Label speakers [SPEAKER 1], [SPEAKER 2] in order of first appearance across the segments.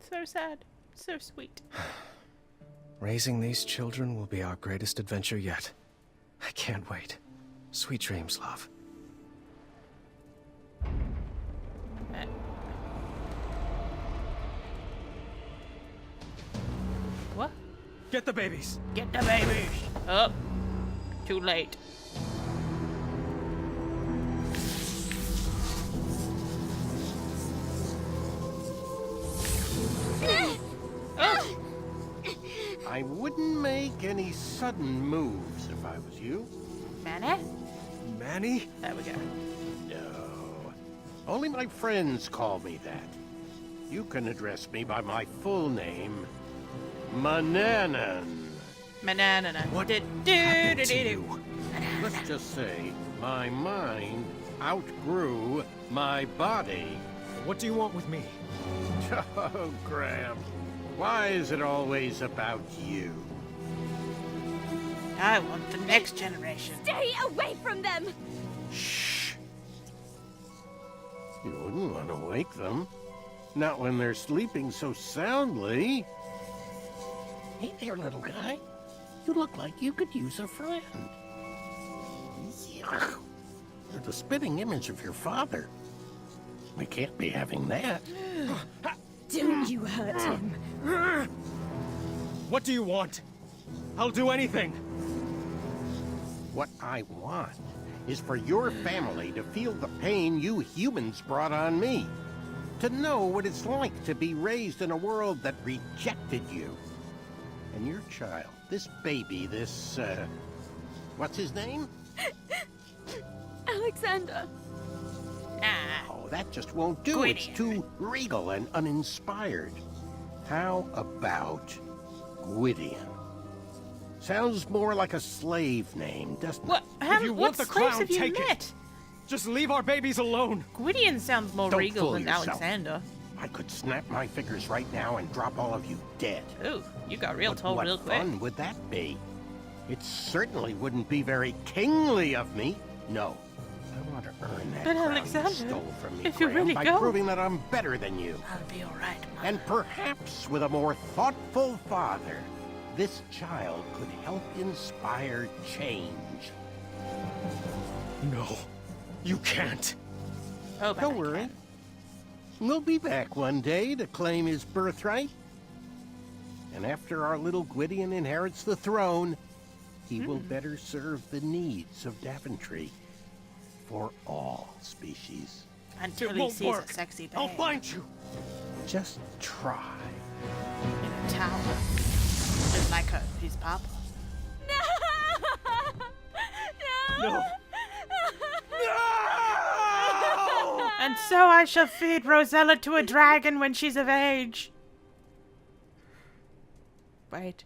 [SPEAKER 1] So sad. So sweet.
[SPEAKER 2] Raising these children will be our greatest adventure yet. I can't wait. Sweet dreams, love.
[SPEAKER 1] What?
[SPEAKER 2] Get the babies!
[SPEAKER 1] Get the babies! Oh. Too late. Oh.
[SPEAKER 3] I wouldn't make any sudden moves if I was you.
[SPEAKER 1] Manny?
[SPEAKER 2] Manny?
[SPEAKER 1] There we go.
[SPEAKER 3] No. Only my friends call me that. You can address me by my full name, Mananan.
[SPEAKER 1] Manana.
[SPEAKER 2] What
[SPEAKER 1] do
[SPEAKER 2] happened to you?
[SPEAKER 3] Let's just say my mind outgrew my body.
[SPEAKER 2] What do you want with me?
[SPEAKER 3] Oh, Graham, why is it always about you?
[SPEAKER 1] I want the next generation.
[SPEAKER 4] Stay away from them!
[SPEAKER 3] Shh. You wouldn't want to wake them. Not when they're sleeping so soundly. Hey there, little guy. You look like you could use a friend. Yuck. You're the spitting image of your father. We can't be having that.
[SPEAKER 4] Don't you hurt him.
[SPEAKER 2] What do you want? I'll do anything.
[SPEAKER 3] What I want is for your family to feel the pain you humans brought on me. To know what it's like to be raised in a world that rejected you. And your child, this baby, this, what's his name?
[SPEAKER 4] Alexander.
[SPEAKER 3] Oh, that just won't do. It's too regal and uninspired. How about Gwydion? Sounds more like a slave name, doesn't it?
[SPEAKER 1] What?
[SPEAKER 2] If you want
[SPEAKER 1] What
[SPEAKER 2] the
[SPEAKER 1] slaves
[SPEAKER 2] crown,
[SPEAKER 1] have you
[SPEAKER 2] take
[SPEAKER 1] met?
[SPEAKER 2] it. Just leave our babies alone.
[SPEAKER 1] Gwydion sounds more
[SPEAKER 3] Don't
[SPEAKER 1] regal
[SPEAKER 3] fool
[SPEAKER 1] than
[SPEAKER 3] yourself.
[SPEAKER 1] Alexander.
[SPEAKER 3] I could snap my fingers right now and drop all of you dead.
[SPEAKER 1] Ooh, you got real
[SPEAKER 3] But
[SPEAKER 1] tall
[SPEAKER 3] what
[SPEAKER 1] real quick.
[SPEAKER 3] fun would that be? It certainly wouldn't be very kingly of me. No. I want to earn that
[SPEAKER 1] But
[SPEAKER 3] crown
[SPEAKER 1] Alexander,
[SPEAKER 3] you stole from me,
[SPEAKER 1] if you
[SPEAKER 3] Graham,
[SPEAKER 1] really
[SPEAKER 3] by
[SPEAKER 1] go-
[SPEAKER 3] proving that I'm better than you.
[SPEAKER 1] I'll be alright, Mom.
[SPEAKER 3] And perhaps with a more thoughtful father, this child could help inspire change.
[SPEAKER 2] No, you can't.
[SPEAKER 1] Oh, but
[SPEAKER 3] Don't
[SPEAKER 1] I
[SPEAKER 3] worry.
[SPEAKER 1] can.
[SPEAKER 3] We'll be back one day to claim his birthright. And after our little Gwydion inherits the throne, he will better serve the needs of Daventry for all species.
[SPEAKER 1] Until
[SPEAKER 2] It
[SPEAKER 1] he
[SPEAKER 2] won't
[SPEAKER 1] sees
[SPEAKER 2] work.
[SPEAKER 1] a sexy babe
[SPEAKER 2] I'll find you.
[SPEAKER 3] Just try.
[SPEAKER 1] in a tower. Just like his papa.
[SPEAKER 2] No.
[SPEAKER 1] And so I shall feed Rosella to a dragon when she's of age. Wait.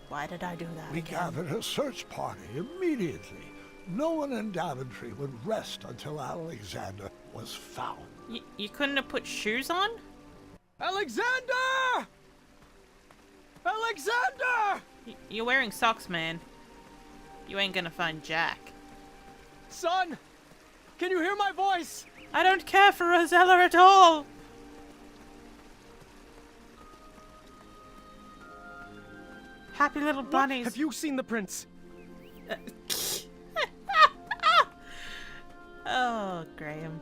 [SPEAKER 1] Why did I do that?
[SPEAKER 5] We
[SPEAKER 1] again?
[SPEAKER 5] gathered a search party immediately. No one in Daventry would rest until Alexander was found.
[SPEAKER 1] You couldn't have put shoes on?
[SPEAKER 2] Alexander! Alexander!
[SPEAKER 1] You're wearing socks, man. You ain't gonna find Jack.
[SPEAKER 2] Son! Can you hear my voice?
[SPEAKER 1] I don't care for Rosella at all! Happy little bunnies.
[SPEAKER 2] Have you seen the prince?
[SPEAKER 1] Oh, Graham.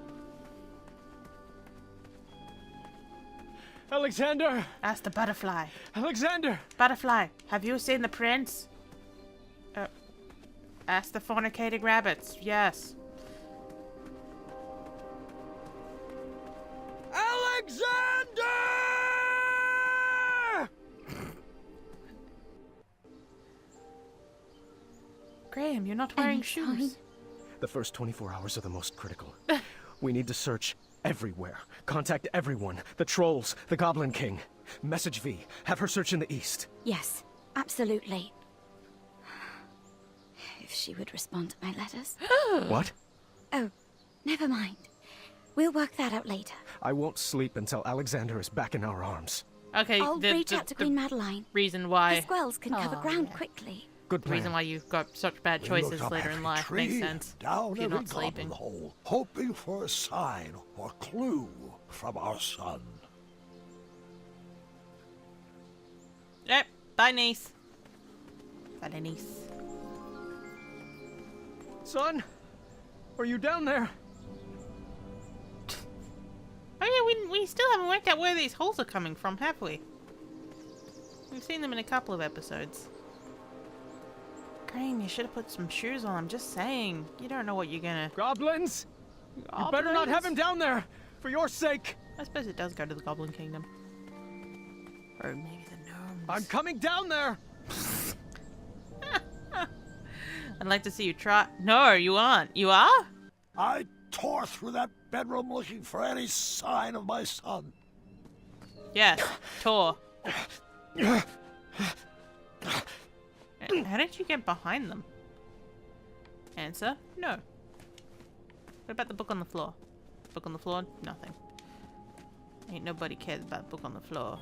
[SPEAKER 2] Alexander!
[SPEAKER 1] Ask the butterfly.
[SPEAKER 2] Alexander!
[SPEAKER 1] Butterfly, have you seen the prince? Ask the fornicating rabbits. Yes.
[SPEAKER 2] Alexander!
[SPEAKER 1] Graham, you're not wearing shoes.
[SPEAKER 2] The first 24 hours are the most critical. We need to search everywhere. Contact everyone. The trolls, the Goblin King. Message V. Have her search in the east.
[SPEAKER 4] Yes, absolutely. If she would respond to my letters.
[SPEAKER 2] What?
[SPEAKER 4] Oh, never mind. We'll work that out later.
[SPEAKER 2] I won't sleep until Alexander is back in our arms.
[SPEAKER 1] Okay,
[SPEAKER 4] I'll reach out to Queen Madeline.
[SPEAKER 1] reason
[SPEAKER 4] The
[SPEAKER 1] why
[SPEAKER 4] squirrels can cover ground quickly.
[SPEAKER 2] Good
[SPEAKER 1] the
[SPEAKER 2] plan.
[SPEAKER 1] reason why you've got such bad
[SPEAKER 5] We
[SPEAKER 1] choices
[SPEAKER 5] looked up
[SPEAKER 1] later in
[SPEAKER 5] every
[SPEAKER 1] life
[SPEAKER 5] tree,
[SPEAKER 1] makes sense.
[SPEAKER 5] Down
[SPEAKER 1] If you're
[SPEAKER 5] every
[SPEAKER 1] not sleeping.
[SPEAKER 5] goblin hole, hoping for a sign or clue from our son.
[SPEAKER 1] Yep. Bye, niece. Bye, niece.
[SPEAKER 2] Son? Are you down there?
[SPEAKER 1] Oh yeah, we still haven't worked out where these holes are coming from, have we? We've seen them in a couple of episodes. Graham, you should have put some shoes on. I'm just saying. You don't know what you're gonna...
[SPEAKER 2] Goblins? You better not have him down there! For your sake!
[SPEAKER 1] I suppose it does go to the Goblin Kingdom. Or maybe the gnomes.
[SPEAKER 2] I'm coming down there!
[SPEAKER 1] I'd like to see you try... No, you aren't. You are?
[SPEAKER 5] I tore through that bedroom looking for any sign of my son.
[SPEAKER 1] Yes, Tor. How did you get behind them? Answer, no. What about the book on the floor? Book on the floor? Nothing. Ain't nobody cares about the book on the floor.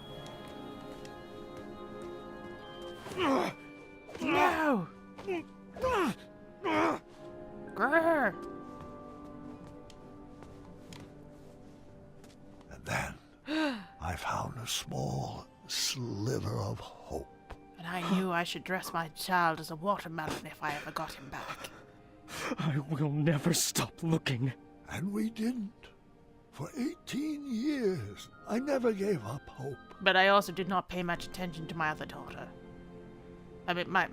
[SPEAKER 1] No! Grr!
[SPEAKER 5] And then I found a small sliver of hope.
[SPEAKER 1] And I knew I should dress my child as a watermelon if I ever got him back.
[SPEAKER 2] I will never stop looking.
[SPEAKER 5] And we didn't. For 18 years, I never gave up hope.
[SPEAKER 1] But I also did not pay much attention to my other daughter. I mean, my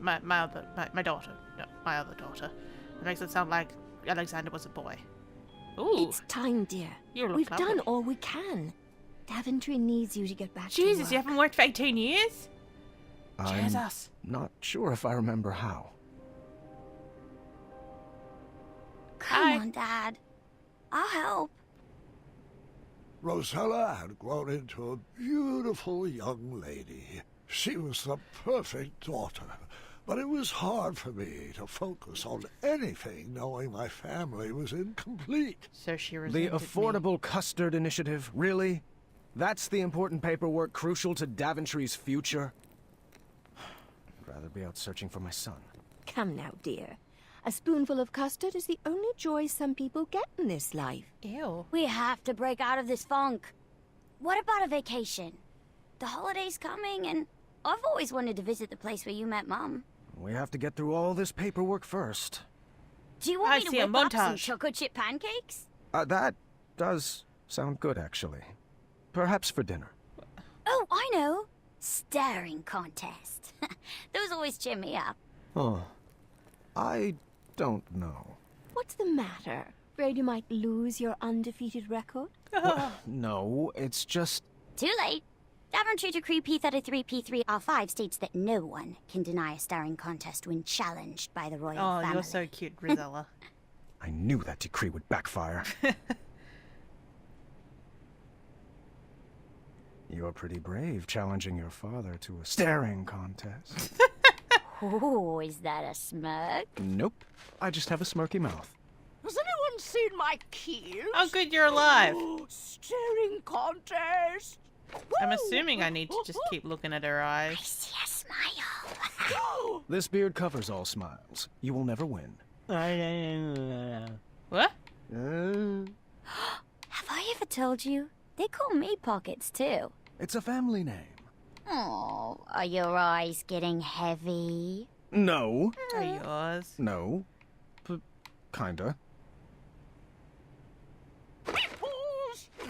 [SPEAKER 1] daughter. No, my other daughter. It makes it sound like Alexander was a boy. Ooh.
[SPEAKER 6] It's time, dear.
[SPEAKER 1] You look
[SPEAKER 6] We've
[SPEAKER 1] lovely.
[SPEAKER 6] done all we can. Daventry needs you to get back to
[SPEAKER 1] Jesus,
[SPEAKER 6] work.
[SPEAKER 1] you haven't worked for 18 years?
[SPEAKER 2] I'm
[SPEAKER 1] Jesus.
[SPEAKER 2] not sure if I remember how.
[SPEAKER 4] Come on, Dad. I'll help.
[SPEAKER 5] Rosella had grown into a beautiful young lady. She was the perfect daughter, but it was hard for me to focus on anything knowing my family was incomplete.
[SPEAKER 1] So she
[SPEAKER 2] The
[SPEAKER 1] resented me.
[SPEAKER 2] Affordable Custard Initiative, really? That's the important paperwork crucial to Daventry's future? I'd rather be out searching for my son.
[SPEAKER 6] Come now, dear. A spoonful of custard is the only joy some people get in this life.
[SPEAKER 1] Ew.
[SPEAKER 4] We have to break out of this funk. What about a vacation? The holiday's coming, and I've always wanted to visit the place where you met Mom.
[SPEAKER 2] We have to get through all this paperwork first.
[SPEAKER 4] Do you want
[SPEAKER 1] I
[SPEAKER 4] me to
[SPEAKER 1] see a
[SPEAKER 4] whip up some
[SPEAKER 1] montage.
[SPEAKER 4] chocolate chip pancakes?
[SPEAKER 2] That does sound good, actually. Perhaps for dinner.
[SPEAKER 4] Oh, I know. Staring contest. Those always cheer me up.
[SPEAKER 2] Oh, I don't know.
[SPEAKER 6] What's the matter? Afraid you might lose your undefeated record?
[SPEAKER 2] No, it's just...
[SPEAKER 4] Too late. Daventry Decree P33P3R5 states that no one can deny a staring contest when challenged by the royal
[SPEAKER 1] Oh,
[SPEAKER 4] family.
[SPEAKER 1] you're so cute, Rosella.
[SPEAKER 2] I knew that decree would backfire. You're pretty brave, challenging your father to a staring contest.
[SPEAKER 4] Oh, is that a smirk?
[SPEAKER 2] Nope. I just have a smirky mouth.
[SPEAKER 7] Has anyone seen my keys?
[SPEAKER 1] Oh, good, you're alive.
[SPEAKER 7] Staring contest.
[SPEAKER 1] I'm assuming I need to just keep looking at her
[SPEAKER 4] I
[SPEAKER 1] eyes.
[SPEAKER 4] see a smile.
[SPEAKER 2] This beard covers all smiles. You will never win.
[SPEAKER 1] What?
[SPEAKER 4] Have I ever told you? They call me Pockets, too.
[SPEAKER 2] It's a family name.
[SPEAKER 4] Oh, are your eyes getting heavy?
[SPEAKER 2] No.
[SPEAKER 1] Are yours?
[SPEAKER 2] No. Kinda.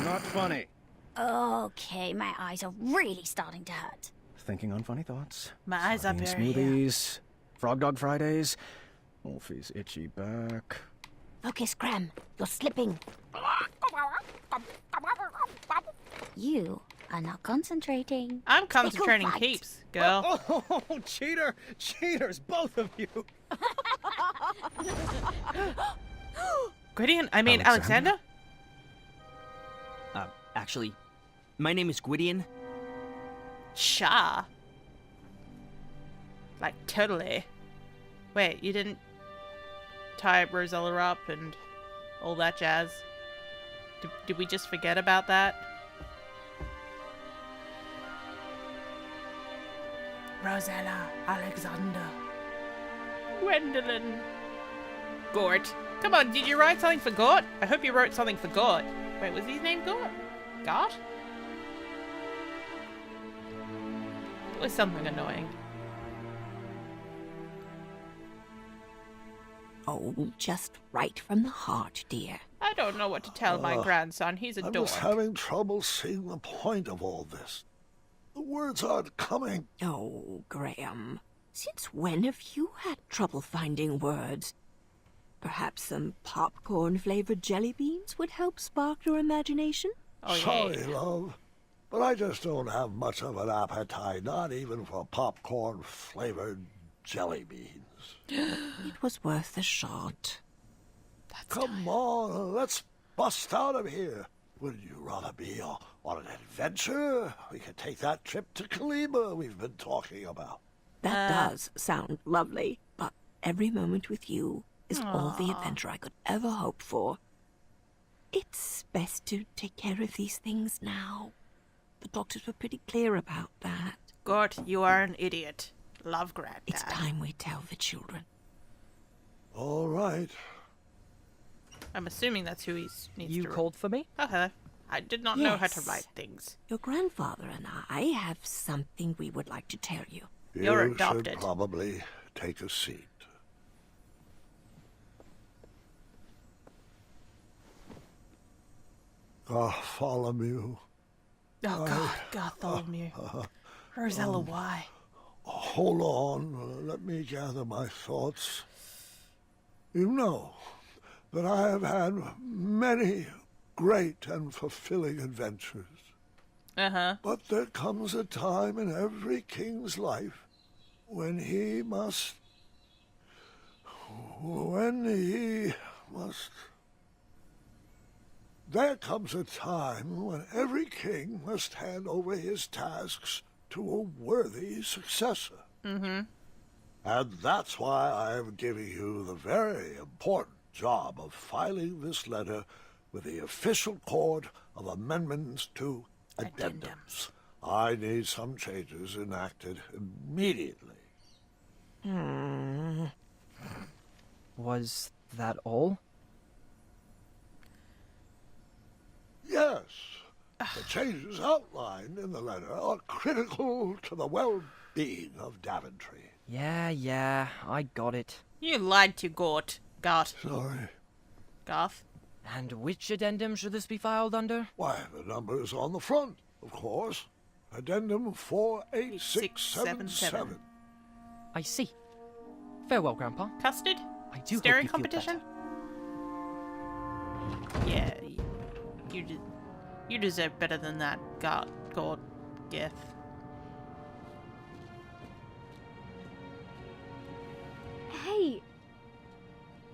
[SPEAKER 2] Not funny.
[SPEAKER 4] Okay, my eyes are really starting to hurt.
[SPEAKER 2] Thinking on funny thoughts.
[SPEAKER 1] My eyes are
[SPEAKER 2] Sardine
[SPEAKER 1] very...
[SPEAKER 2] smoothies. Frog Dog Fridays. Wolfie's itchy back.
[SPEAKER 6] Focus, Graham. You're slipping.
[SPEAKER 4] You are not concentrating.
[SPEAKER 1] I'm concentrating
[SPEAKER 4] fight.
[SPEAKER 1] heaps, girl.
[SPEAKER 2] Oh, cheater! Cheaters, both of you!
[SPEAKER 1] Gwydion? I mean, Alexander?
[SPEAKER 8] Actually, my name is Gwydion.
[SPEAKER 1] Sha. Like, totally. Wait, you didn't tie Rosella up and all that jazz? Did we just forget about that? Rosella, Alexander, Gwendolyn, Gort. Come on, did you write something for Gort? I hope you wrote something for Gort. Wait, was his name Gort? Gort? Always something annoying.
[SPEAKER 6] Oh, just right from the heart, dear.
[SPEAKER 1] I don't know what to tell my grandson. He's a
[SPEAKER 5] I'm
[SPEAKER 1] dork.
[SPEAKER 5] just having trouble seeing the point of all this. The words aren't coming.
[SPEAKER 6] Oh, Graham. Since when have you had trouble finding words? Perhaps some popcorn-flavored jelly beans would help spark your imagination?
[SPEAKER 1] Oh,
[SPEAKER 5] Sorry,
[SPEAKER 1] yeah.
[SPEAKER 5] love, but I just don't have much of an appetite, not even for popcorn-flavored jelly beans.
[SPEAKER 6] It was worth a shot.
[SPEAKER 5] Come on, let's bust out of here. Would you rather be on an adventure? We could take that trip to Kalima we've been talking about.
[SPEAKER 6] That does sound lovely, but every moment with you is all the adventure I could ever hope for. It's best to take care of these things now. The doctors were pretty clear about that.
[SPEAKER 1] Gort, you are an idiot. Love Granddad.
[SPEAKER 6] It's time we tell the children.
[SPEAKER 5] All right.
[SPEAKER 1] I'm assuming that's who he needs
[SPEAKER 8] You
[SPEAKER 1] to...
[SPEAKER 8] called for me?
[SPEAKER 1] Oh, hello. I did not know how to
[SPEAKER 6] Yes.
[SPEAKER 1] write things.
[SPEAKER 6] Your grandfather and I have something we would like to tell you.
[SPEAKER 1] You're
[SPEAKER 5] You
[SPEAKER 1] adopted.
[SPEAKER 5] should probably take a seat. Bartholomew.
[SPEAKER 1] Oh, God. Bartholomew. Rosella, why?
[SPEAKER 5] Hold on, let me gather my thoughts. You know that I have had many great and fulfilling adventures.
[SPEAKER 1] Uh-huh.
[SPEAKER 5] But there comes a time in every king's life when he must... There comes a time when every king must hand over his tasks to a worthy successor.
[SPEAKER 1] Mm-hmm.
[SPEAKER 5] And that's why I am giving you the very important job of filing this letter with the official court of amendments to addendums. I need some changes enacted immediately.
[SPEAKER 8] Was that all?
[SPEAKER 5] Yes, the changes outlined in the letter are critical to the well-being of Daventry.
[SPEAKER 8] Yeah, I got it.
[SPEAKER 1] You lied to Gort. Gart.
[SPEAKER 5] Sorry.
[SPEAKER 1] Garth.
[SPEAKER 8] And which addendum should this be filed under?
[SPEAKER 5] Why, the number is on the front, of course. Addendum 48677.
[SPEAKER 8] I see. Farewell, Grandpa.
[SPEAKER 1] Custard?
[SPEAKER 8] I do
[SPEAKER 1] Staring
[SPEAKER 8] hope you feel
[SPEAKER 1] competition? Yeah, you deserve better than that, Gort. Gith.
[SPEAKER 4] Hey,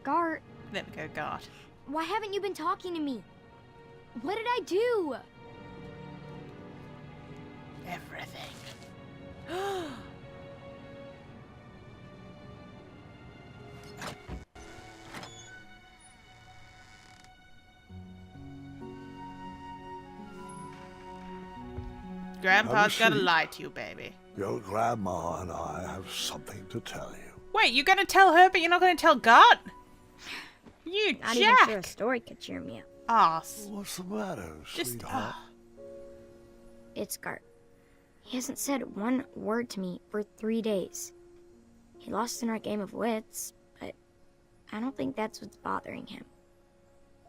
[SPEAKER 4] Gart,
[SPEAKER 1] There we go, Gart.
[SPEAKER 4] why haven't you been talking to me? What did I do?
[SPEAKER 1] Everything. Grandpa's gotta
[SPEAKER 5] seat.
[SPEAKER 1] lie to you, baby.
[SPEAKER 5] Your grandma and I have something to tell you.
[SPEAKER 1] Wait, you're gonna tell her, but you're not gonna tell Gart? You
[SPEAKER 4] Not even sure a
[SPEAKER 1] jack!
[SPEAKER 4] story could cheer me up.
[SPEAKER 1] Ass.
[SPEAKER 5] What's the matter,
[SPEAKER 1] Just,
[SPEAKER 5] sweetheart?
[SPEAKER 4] It's Gart. He hasn't said one word to me for 3 days. He lost in our game of wits, but I don't think that's what's bothering him.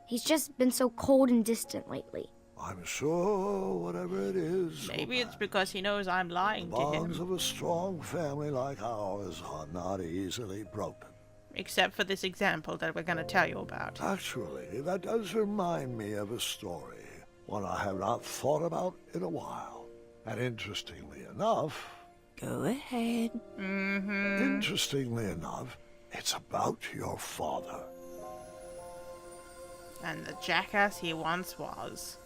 [SPEAKER 4] He's just been so cold and distant lately.
[SPEAKER 5] I'm sure whatever it is...
[SPEAKER 1] Maybe it's because he knows I'm lying
[SPEAKER 5] the
[SPEAKER 1] to
[SPEAKER 5] bonds
[SPEAKER 1] him.
[SPEAKER 5] of a strong family like ours are not easily broken.
[SPEAKER 1] Except for this example that we're gonna tell you about.
[SPEAKER 5] Actually, that does remind me of a story, one I have not thought about in a while. And interestingly enough,
[SPEAKER 6] Go ahead.
[SPEAKER 5] interestingly enough, it's about your father.
[SPEAKER 1] And the jackass he once was.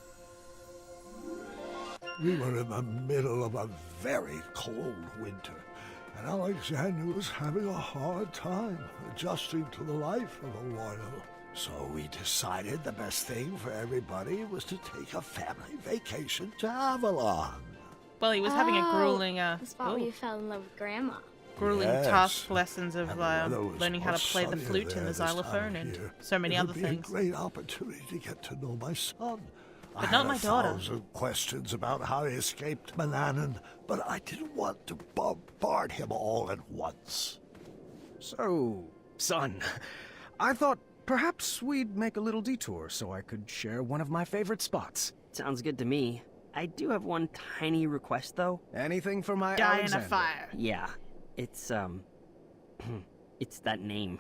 [SPEAKER 5] We were in the middle of a very cold winter, and Alexander was having a hard time adjusting to the life of a royal. So we decided the best thing for everybody was to take a family vacation to Avalon.
[SPEAKER 1] Well, he was having a grueling,
[SPEAKER 4] The spot where you fell in love with Grandma.
[SPEAKER 1] grueling
[SPEAKER 5] Yes.
[SPEAKER 1] task lessons of
[SPEAKER 5] And the weather was
[SPEAKER 1] learning how to
[SPEAKER 5] much
[SPEAKER 1] play the
[SPEAKER 5] sunnier
[SPEAKER 1] flute and
[SPEAKER 5] there
[SPEAKER 1] the
[SPEAKER 5] this time
[SPEAKER 1] xylophone
[SPEAKER 5] of
[SPEAKER 1] and
[SPEAKER 5] year.
[SPEAKER 1] so many
[SPEAKER 5] It
[SPEAKER 1] other
[SPEAKER 5] would be
[SPEAKER 1] things.
[SPEAKER 5] a great opportunity to get to know my son.
[SPEAKER 1] But not my daughter.
[SPEAKER 5] I had 1,000 questions about how he escaped Manannan, but I didn't want to bombard him all at once.
[SPEAKER 2] So, son, I thought perhaps we'd make a little detour so I could share one of my favorite spots.
[SPEAKER 9] Sounds good to me. I do have one tiny request, though.
[SPEAKER 2] Anything for my
[SPEAKER 1] Die in a
[SPEAKER 2] Alexander.
[SPEAKER 1] fire.
[SPEAKER 9] Yeah, it's, it's that name.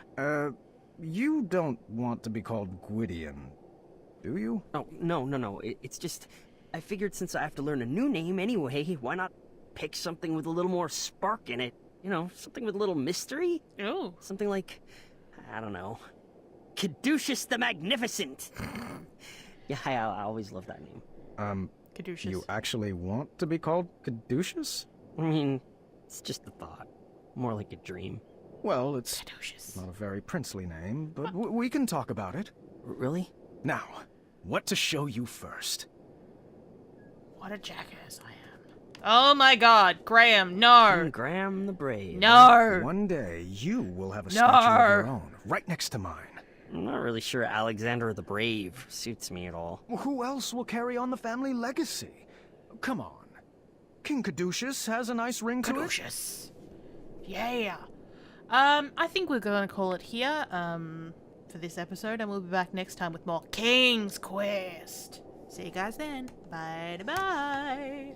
[SPEAKER 2] You don't want to be called Gwydion, do you?
[SPEAKER 9] Oh, no. It's just, I figured since I have to learn a new name anyway, why not pick something with a little more spark in it? You know, something with a little mystery?
[SPEAKER 1] Ooh.
[SPEAKER 9] Something like, I don't know, Caduceus the Magnificent. Yeah, I always love that name.
[SPEAKER 1] Caduceus.
[SPEAKER 2] You actually want to be called Caduceus?
[SPEAKER 9] I mean, it's just a thought. More like a dream.
[SPEAKER 2] Well, it's
[SPEAKER 1] Caduceus.
[SPEAKER 2] not a very princely name, but we can talk about it.
[SPEAKER 9] Really?
[SPEAKER 2] Now, what to show you first?
[SPEAKER 1] What a jackass I am. Oh my god, Graham, no!
[SPEAKER 9] Graham the Brave.
[SPEAKER 1] No!
[SPEAKER 2] One day, you will have a statue of your own, right next to mine.
[SPEAKER 9] I'm not really sure Alexander the Brave suits me at all.
[SPEAKER 2] Well, who else will carry on the family legacy? Come on. King Caduceus has a nice ring to it.
[SPEAKER 1] Caduceus. Yeah. I think we're gonna call it here, for this episode, and we'll be back next time with more King's Quest. See you guys then. Bye-bye.